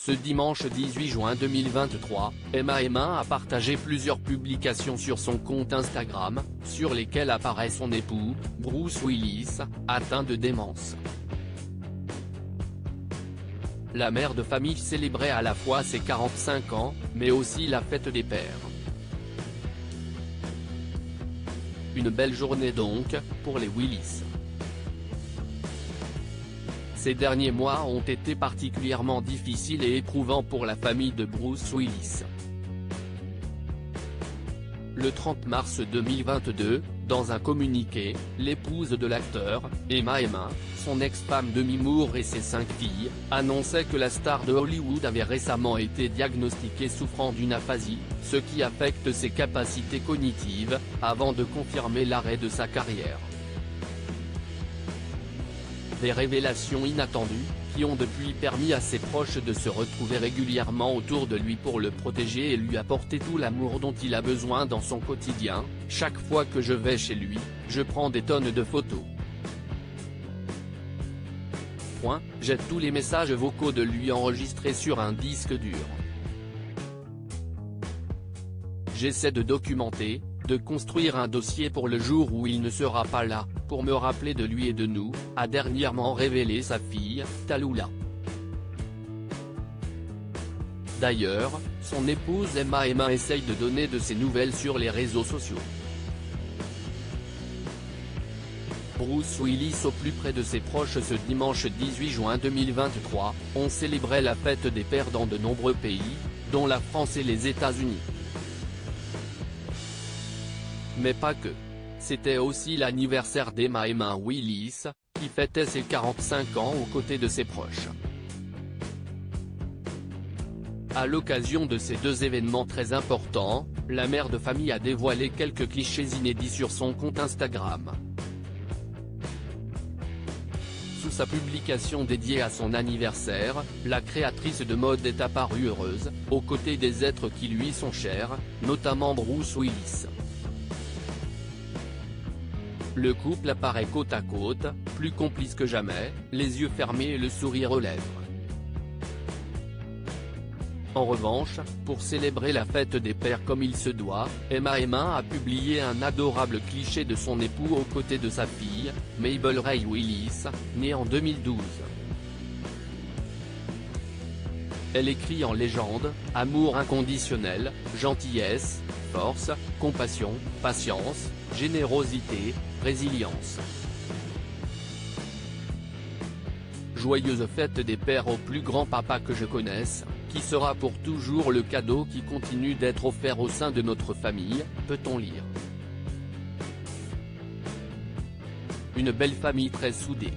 Ce dimanche 18 juin 2023, Emma a partagé plusieurs publications sur son compte Instagram, sur lesquelles apparaît son époux, Bruce Willis, atteint de démence. La mère de famille célébrait à la fois ses 45 ans, mais aussi la fête des pères. Une belle journée donc, pour les Willis. Ces derniers mois ont été particulièrement difficiles et éprouvants pour la famille de Bruce Willis. Le 30 mars 2022, dans un communiqué, l'épouse de l'acteur, Emma, son ex-femme Demi Moore et ses 5 filles, annonçait que la star de Hollywood avait récemment été diagnostiquée souffrant d'une aphasie, ce qui affecte ses capacités cognitives, avant de confirmer l'arrêt de sa carrière. Des révélations inattendues, qui ont depuis permis à ses proches de se retrouver régulièrement autour de lui pour le protéger et lui apporter tout l'amour dont il a besoin dans son quotidien. Chaque fois que je vais chez lui, je prends des tonnes de photos. J'ai tous les messages vocaux de lui enregistrés sur un disque dur. J'essaie de documenter, de construire un dossier pour le jour où il ne sera pas là, pour me rappeler de lui et de nous, a dernièrement révélé sa fille, Tallulah. D'ailleurs, son épouse Emma essaye de donner de ses nouvelles sur les réseaux sociaux. Bruce Willis au plus près de ses proches. Ce dimanche 18 juin 2023, on célébrait la fête des pères dans de nombreux pays, dont la France et les États-Unis. Mais pas que. C'était aussi l'anniversaire d'Emma Willis, qui fêtait ses 45 ans aux côtés de ses proches. À l'occasion de ces deux événements très importants, la mère de famille a dévoilé quelques clichés inédits sur son compte Instagram. Sous sa publication dédiée à son anniversaire, la créatrice de mode est apparue heureuse, aux côtés des êtres qui lui sont chers, notamment Bruce Willis. Le couple apparaît côte à côte, plus complice que jamais, les yeux fermés et le sourire aux lèvres. En revanche, pour célébrer la fête des pères comme il se doit, Emma a publié un adorable cliché de son époux aux côtés de sa fille, Mabel Ray Willis, née en 2012. Elle écrit en légende: amour inconditionnel, gentillesse, force, compassion, patience, générosité, résilience. Joyeuse fête des pères au plus grand papa que je connaisse, qui sera pour toujours le cadeau qui continue d'être offert au sein de notre famille, peut-on lire. Une belle famille très soudée.